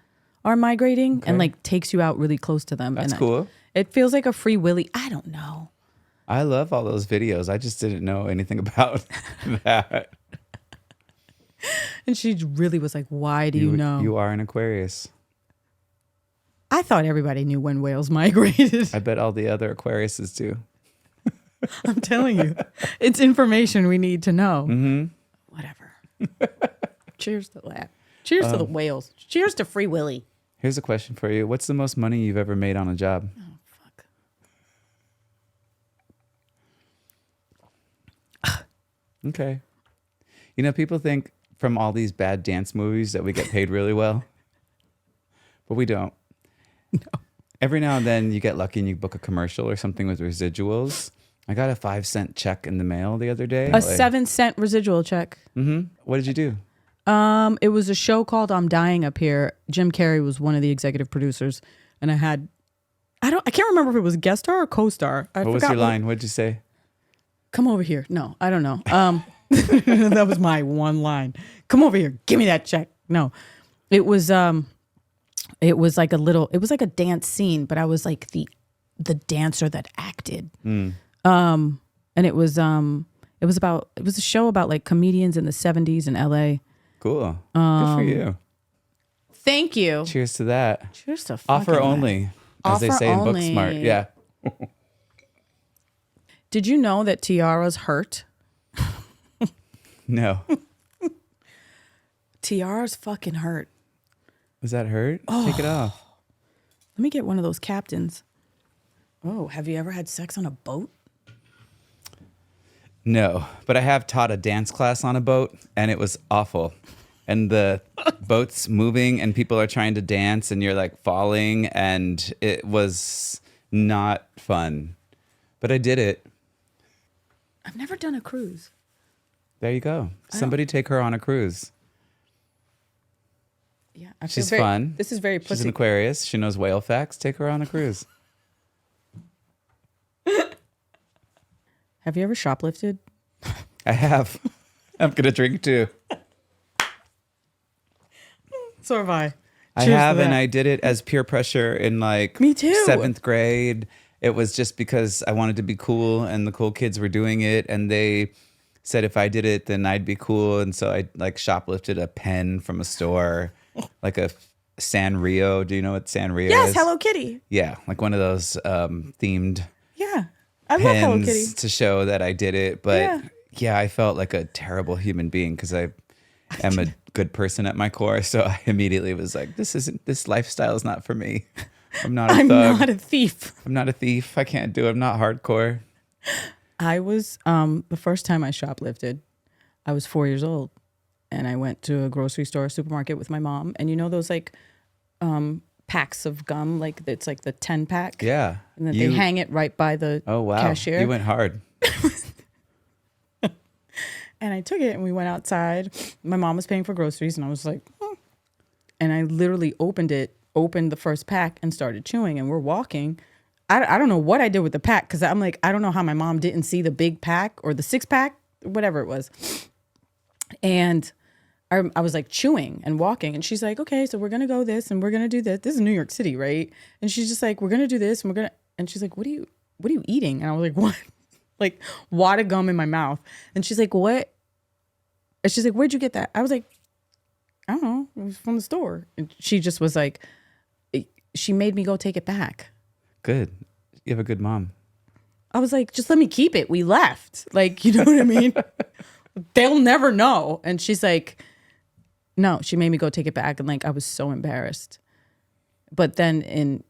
S1: are migrating and takes you out really close to them.
S2: That's cool.
S1: It feels like a free willy. I don't know.
S2: I love all those videos. I just didn't know anything about that.
S1: And she really was like, why do you know?
S2: You are an Aquarius.
S1: I thought everybody knew when whales migrated.
S2: I bet all the other Aquariuses do.
S1: I'm telling you. It's information we need to know. Mm-hmm. Whatever. Cheers to that. Cheers to the whales. Cheers to Free Willy.
S2: Here's a question for you. What's the most money you've ever made on a job?
S1: Oh, fuck.
S2: Okay. People think from all these bad dance movies that we get paid really well. But we don't. No. Every now and then you get lucky and you book a commercial or something with residuals. I got a 5-cent check in the mail the other day.
S1: A 7-cent residual check.
S2: Mm-hmm. What did you do?
S1: It was a show called I'm Dying Up Here. Jim Carrey was one of the executive producers. And I can't remember if it was guest star or co-star.
S2: What was your line? What did you say?
S1: Come over here. No, I don't know. That was my one line. Come over here. Give me that check. No, it was like a dance scene, but I was like the dancer that acted. And it was a show about like comedians in the 70s in LA.
S2: Cool. Good for you.
S1: Thank you.
S2: Cheers to that.
S1: Cheers to
S2: Offer
S1: fucking
S2: only. as they
S1: Offer
S2: say in
S1: only.
S2: Booksmart. Yeah.
S1: Did you know that tiaras hurt?
S2: No.
S1: Tiaras fucking hurt.
S2: Does that hurt? Take it off.
S1: Let me get one of those captains. Oh, have you ever had sex on a boat?
S2: No, but I have taught a dance class on a boat, and it was awful. And the boat's moving, and people are trying to dance, and you're like falling, and it was not fun. But I did it.
S1: I've never done a cruise.
S2: There you go. Somebody take her on a cruise.
S1: Yeah,
S2: She's fun.
S1: This is very pussy.
S2: She's an Aquarius. She knows whale facts. Take her on a cruise.
S1: Have you ever shoplifted?
S2: I have. I'm going to drink too.
S1: So have I.
S2: I have, and I did it as peer pressure in like
S1: Me too.
S2: 7th grade. It was just because I wanted to be cool, and the cool kids were doing it, and they said if I did it, then I'd be cool. And so I like shoplifted a pen from a store, like a Sanrio. Do you know what Sanrio is?
S1: Yes, Hello Kitty.
S2: Yeah, like one of those themed
S1: Yeah, I love Hello Kitty.
S2: pens to show that I did it. But yeah, I felt like a terrible human being because I am a good person at my core. So I immediately was like, this lifestyle is not for me. I'm not a thug.
S1: I'm not a thief.
S2: I'm not a thief. I can't do it. I'm not hardcore.
S1: I was, the first time I shoplifted, I was 4 years old, and I went to a grocery store, supermarket with my mom. And you know those like packs of gum, like it's like the 10 pack?
S2: Yeah.
S1: And then they hang it right by the cashier.
S2: You went hard.
S1: And I took it and we went outside. My mom was paying for groceries and I was like, and I literally opened the first pack and started chewing, and we're walking. I don't know what I did with the pack, because I'm like, I don't know how my mom didn't see the big pack or the 6-pack, whatever it was. And I was like chewing and walking, and she's like, okay, so we're going to go this and we're going to do this. This is New York City, right? And she's just like, we're going to do this and she's like, what are you eating? And I was like, what? Like wad of gum in my mouth. And she's like, what? And she's like, where'd you get that? I was like, I don't know. It was from the store. And she just was like, she made me go take it back.
S2: Good. You have a good mom.
S1: I was like, just let me keep it. We left. Like, you know what I mean? They'll never know. And she's like, no, she made me go take it back. And like, I was so embarrassed. But then in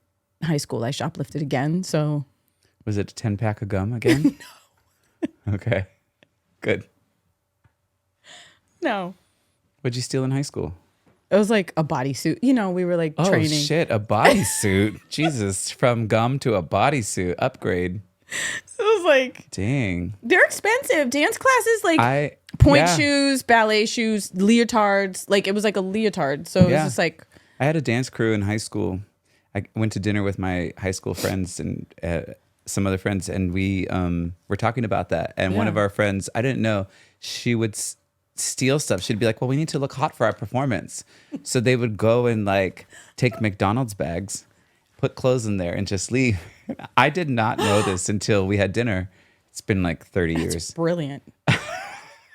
S1: high school, I shoplifted again. So.
S2: Was it a 10-pack of gum again? No. Okay. Good.
S1: No.
S2: What'd you steal in high school?
S1: It was like a bodysuit. You know, we were like training.
S2: Oh shit, a bodysuit. Jesus, from gum to a bodysuit upgrade.
S1: It was like,
S2: dang.
S1: They're expensive. Dance classes, like point shoes, ballet shoes, leotards. Like it was like a leotard. So it was just like.
S2: I had a dance crew in high school. I went to dinner with my high school friends and some other friends, and we were talking about that. And one of our friends, I didn't know, she would steal stuff. She'd be like, well, we need to look hot for our performance. So they would go and like take McDonald's bags, put clothes in there, and just leave. I did not know this until we had dinner. It's been like 30 years.
S1: Brilliant.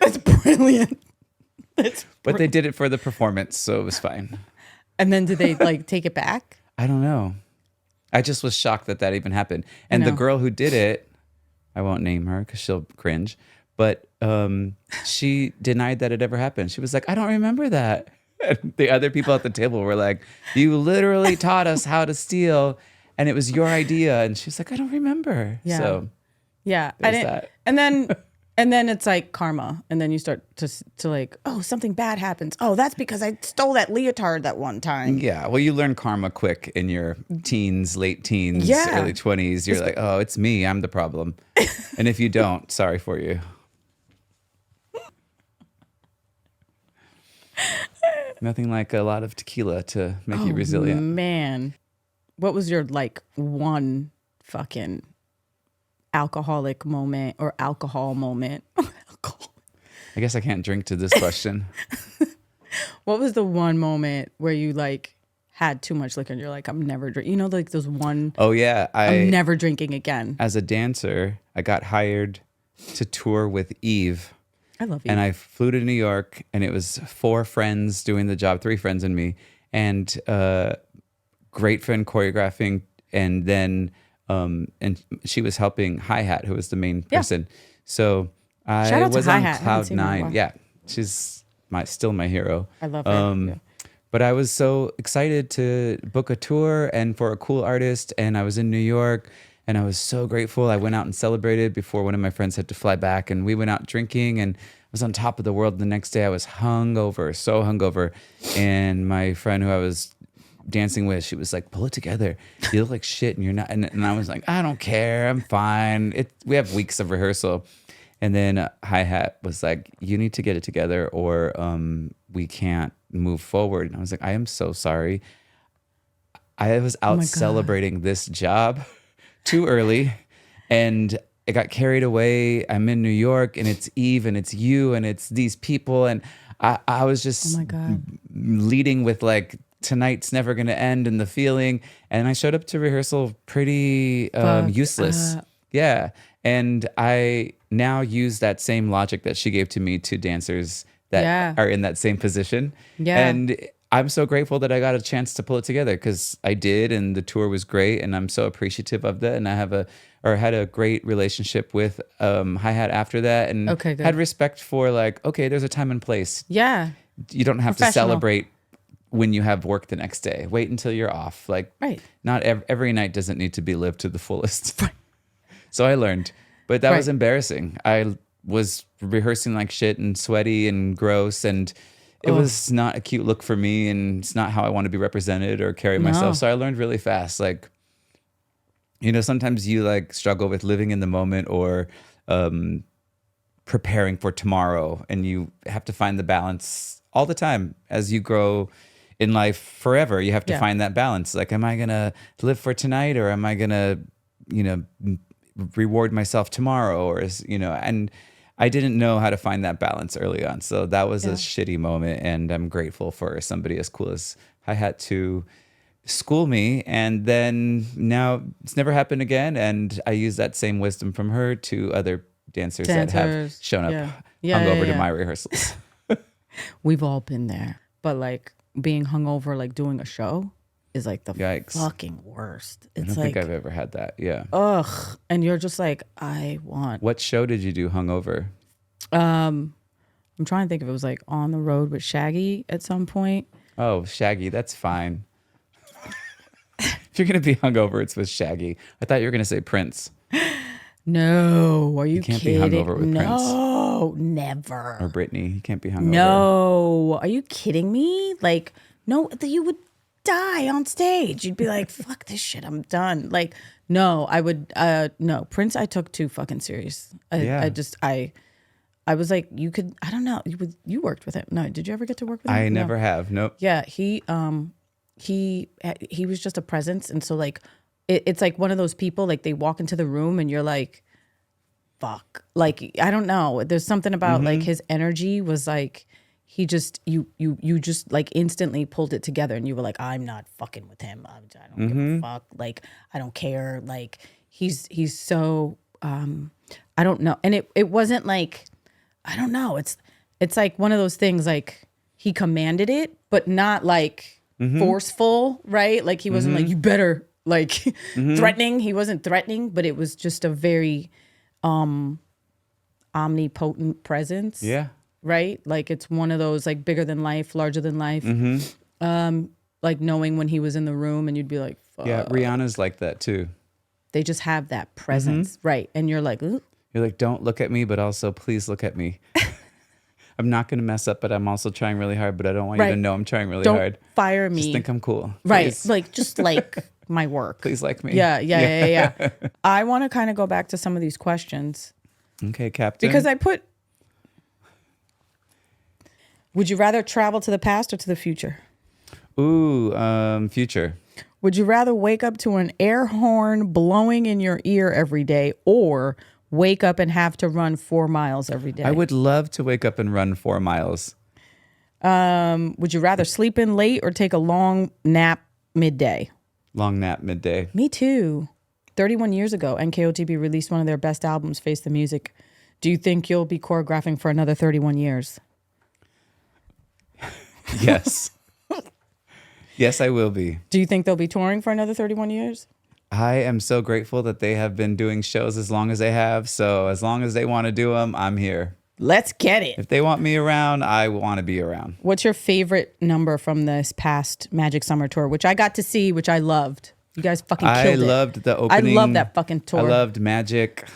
S1: That's brilliant.
S2: But they did it for the performance, so it was fine.
S1: And then did they like take it back?
S2: I don't know. I just was shocked that even happened. And the girl who did it, I won't name her because she'll cringe, but she denied that it ever happened. She was like, I don't remember that. And the other people at the table were like, you literally taught us how to steal, and it was your idea. And she's like, I don't remember.
S1: Yeah.
S2: So
S1: yeah, I didn't. That. And then it's like karma. And then you start to like, oh, something bad happens. Oh, that's because I stole that leotard that one time.
S2: Yeah. Well, you learn karma quick in your teens, late teens, early 20s. You're like, oh, it's me. I'm the problem. And if you don't, sorry for you. Nothing like a lot of tequila to make you resilient.
S1: Man. What was your like one fucking alcoholic moment or alcohol moment?
S2: I guess I can't drink to this question.
S1: What was the one moment where you like had too much liquor and you're like, I'm never drinking? You know, like those one.
S2: Oh yeah,
S1: I'm never drinking again.
S2: As a dancer, I got hired to tour with Eve.
S1: I love Eve.
S2: And I flew to New York, and it was 4 friends doing the job, 3 friends and me, and great friend choreographing, and then and she was helping Hi-Hat, who was the main person. So
S1: Shout
S2: I
S1: out to
S2: was on
S1: Hi-Hat. I haven't
S2: cloud
S1: seen her in a
S2: nine.
S1: while.
S2: Yeah, she's still my hero.
S1: I love her. Yeah.
S2: But I was so excited to book a tour and for a cool artist, and I was in New York, and I was so grateful. I went out and celebrated before one of my friends had to fly back, and we went out drinking, and I was on top of the world. The next day I was hungover, so hungover, and my friend who I was dancing with, she was like, pull it together. You look like shit and you're not. And I was like, I don't care. I'm fine. We have weeks of rehearsal. And then Hi-Hat was like, you need to get it together or we can't move forward. And I was like, I am so sorry. I was out celebrating this job too early and I got carried away. I'm in New York and it's Eve and it's you and it's these people. And I was just leading with like, tonight's never going to end and the feeling. And I showed up to rehearsal pretty useless. Yeah. And I now use that same logic that she gave to me to dancers that are in that same position. Yeah. And I'm so grateful that I got a chance to pull it together because I did, and the tour was great, and I'm so appreciative of that. And I had a great relationship with Hi-Hat after that, and had respect for like, okay, there's a time and place. Yeah. You don't have to celebrate when you have work the next day. Wait until you're off. Like, not every night doesn't need to be lived to the fullest. So I learned, but that was embarrassing. I was rehearsing like shit and sweaty and gross, and it was not a cute look for me, and it's not how I want to be represented or carry myself. So I learned really fast. Like, you know, sometimes you like struggle with living in the moment or preparing for tomorrow, and you have to find the balance all the time as you grow in life forever. You have to find that balance. Like, am I going to live for tonight, or am I going to, you know, reward myself tomorrow? Or is, you know, and I didn't know how to find that balance early on. So that was a shitty moment. And I'm grateful for somebody as cool as Hi-Hat to school me. And then now it's never happened again. And I use that same wisdom from her to other dancers that have shown up hungover to my rehearsals.
S1: We've all been there. But like being hungover, like doing a show is like the fucking worst. It's
S2: I don't think I've ever had that. Yeah.
S1: Ugh. And you're just like, I want.
S2: What show did you do hungover?
S1: I'm trying to think if it was like On the Road with Shaggy at some point.
S2: Oh, Shaggy. That's fine. If you're going to be hungover, it's with Shaggy. I thought you were going to say Prince.
S1: No. Are you
S2: can't
S1: kidding?
S2: be hungover with Prince.
S1: No, never.
S2: Or Britney. You can't be hungover.
S1: No. Are you kidding me? Like, no, you would die on stage. You'd be like, fuck this shit, I'm done. Like, no, I would no. Prince I took too fucking serious. I was like, you could, I don't know, you worked with him. No, did you ever get to work with him?
S2: I never have. Nope.
S1: Yeah, he was just a presence, and so like it's like one of those people, like they walk into the room and you're like, fuck. Like, I don't know. There's something about like his energy was like, he just you just like instantly pulled it together, and you were like, I'm not fucking with him. I don't give a fuck. Like, I don't care. Like, he's so I don't know. And it wasn't like, I don't know. It's like one of those things, like he commanded it, but not like forceful, right? Like he wasn't like, you better, like threatening. He wasn't threatening, but it was just a very omnipotent presence. Yeah. Right? Like it's one of those like bigger than life, larger than life. Like knowing when he was in the room, and you'd be like, fuck.
S2: Yeah, Rihanna's like that too.
S1: They just have that presence. Right. And you're like, ooh.
S2: You're like, don't look at me, but also please look at me. I'm not going to mess up, but I'm also trying really hard, but I don't want you to know I'm trying really hard.
S1: Don't fire me.
S2: Just think I'm cool.
S1: Right. Like, just like my work.
S2: Please like me.
S1: Yeah. I want to kind of go back to some of these questions.
S2: Okay, Captain.
S1: Because I put, would you rather travel to the past or to the future?
S2: Ooh, future.
S1: Would you rather wake up to an air horn blowing in your ear every day, or wake up and have to run 4 miles every day?
S2: I would love to wake up and run 4 miles.
S1: Would you rather sleep in late or take a long nap midday?
S2: Long nap midday.
S1: Me too. 31 years ago, NKOTB released one of their best albums, Face the Music. Do you think you'll be choreographing for another 31 years?
S2: Yes. Yes, I will be.
S1: Do you think they'll be touring for another 31 years?
S2: I am so grateful that they have been doing shows as long as they have. So as long as they want to do them, I'm here.
S1: Let's get it.
S2: If they want me around, I want to be around.
S1: What's your favorite number from this past Magic Summer Tour, which I got to see, which I loved? You guys fucking killed it.
S2: I loved the opening.
S1: I love that fucking tour.
S2: I loved Magic.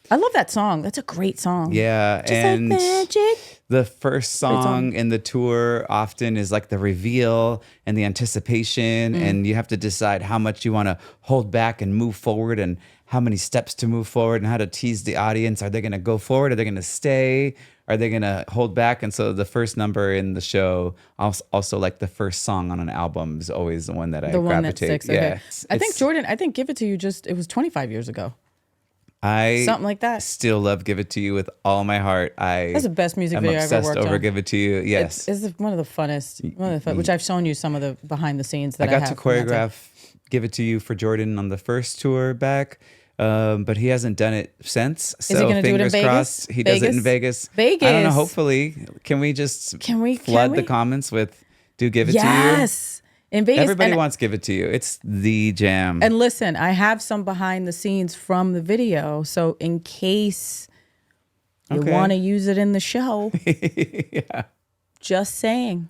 S1: I love that song. That's a great song.
S2: Yeah.
S1: Just and like magic.
S2: The first song in the tour often is like the reveal and the anticipation. And you have to decide how much you want to hold back and move forward and how many steps to move forward and how to tease the audience. Are they going to go forward? Are they going to stay? Are they going to hold back? And so the first number in the show, also like the first song on an album is always the one that I gravitate.
S1: One that sticks. Okay.
S2: Yeah.
S1: I think Jordan, Give It To You it was 25 years ago. Something like that.
S2: Still love Give It To You with all my heart.
S1: That's the best music video I ever worked on.
S2: Over Give It To You. Yes.
S1: It's one of the funnest, which I've shown you some of the behind the scenes that I
S2: got to choreograph Give It To You for Jordan on the first tour back. But he hasn't done it since. So
S1: is he going to do it in Vegas?
S2: Crossed, he does it in Vegas. I don't know. Hopefully, can we flood the comments with "Do Give It to You"?
S1: Yes, in Vegas.
S2: Everybody wants "Give It to You." It's the jam.
S1: And listen, I have some behind the scenes from the video, so in case you want to use it in the show,
S2: yeah.
S1: Just saying,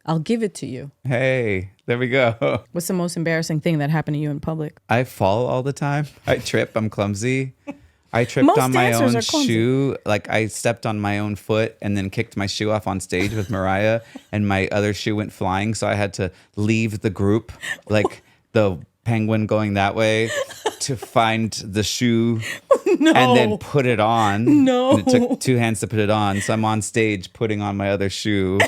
S1: I'll give it to you.
S2: Hey, there we go.
S1: What's the most embarrassing thing that happened to you in public?
S2: I fall all the time. I trip. I'm clumsy. I tripped on my own shoe. Like I stepped on my own foot and then kicked my shoe off on stage with Mariah and my other shoe went flying. So I had to leave the group, like the penguin going that way to find the shoe and then put it on.
S1: No.
S2: And it took 2 hands to put it on. So I'm on stage putting on my other shoe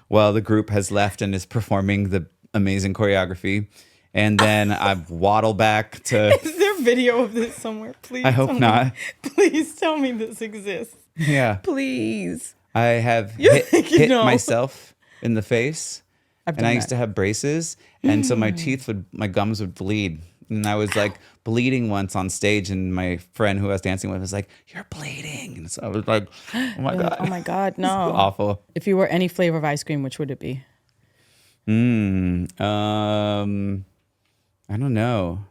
S2: while the group has left and is performing the amazing choreography. And then I waddle back to...
S1: Is there video of this somewhere? Please.
S2: I hope not.
S1: Please tell me this exists.
S2: Yeah.
S1: Please.
S2: I have hit myself in the face. And I used to have braces. And so my gums would bleed. And I was like bleeding once on stage. And my friend who I was dancing with was like, "You're bleeding." And so I was like, oh my God.
S1: Oh my God, no.
S2: Awful.
S1: If you were any flavor of ice cream, which would it be?
S2: I don't know.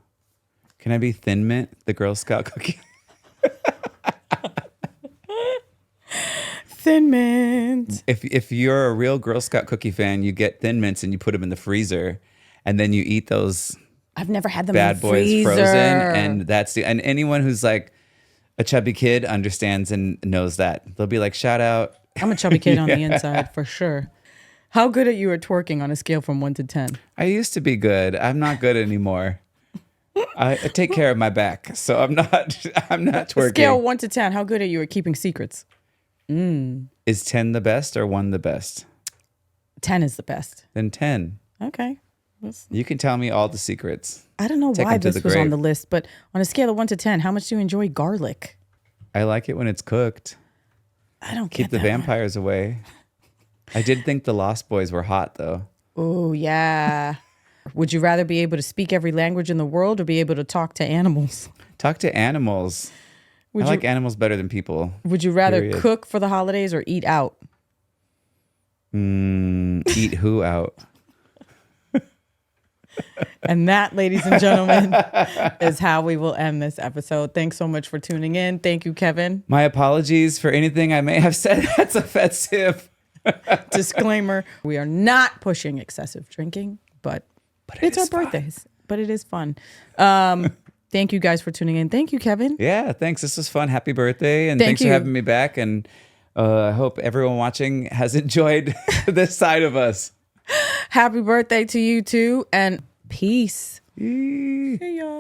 S2: Can I be Thin Mint, the Girl Scout cookie?
S1: Thin Mint.
S2: If you're a real Girl Scout cookie fan, you get Thin Mints and you put them in the freezer, and then you eat those.
S1: I've never had them
S2: Bad
S1: in the
S2: Boys
S1: freezer.
S2: Frozen, and anyone who's like a chubby kid understands and knows that. They'll be like, "Shout out."
S1: I'm a chubby kid on the inside for sure. How good are you at twerking on a scale from 1 to 10?
S2: I used to be good. I'm not good anymore. I take care of my back, so I'm not twerking.
S1: Scale 1 to 10. How good are you at keeping secrets?
S2: Is 10 the best or 1 the best?
S1: 10 is the best.
S2: Then 10.
S1: Okay.
S2: You can tell me all the secrets.
S1: I don't know why this was on the list, but on a scale of 1 to 10, how much do you enjoy garlic?
S2: I like it when it's cooked.
S1: I don't
S2: keep the vampires away. I did think the Lost Boys were hot, though.
S1: Oh, yeah. Would you rather be able to speak every language in the world or be able to talk to animals?
S2: Talk to animals. I like animals better than people.
S1: Would you rather cook for the holidays or eat out?
S2: Eat who out?
S1: And that, ladies and gentlemen, is how we will end this episode. Thanks so much for tuning in. Thank you, Kevin.
S2: My apologies for anything I may have said that's offensive.
S1: Disclaimer, we are not pushing excessive drinking, but it's our birthdays. But it is fun. Thank you guys for tuning in. Thank you, Kevin.
S2: Yeah, thanks. This was fun. Happy birthday. And thanks for having me back. And I hope everyone watching has enjoyed this side of us.
S1: Happy birthday to you too. And peace. See ya.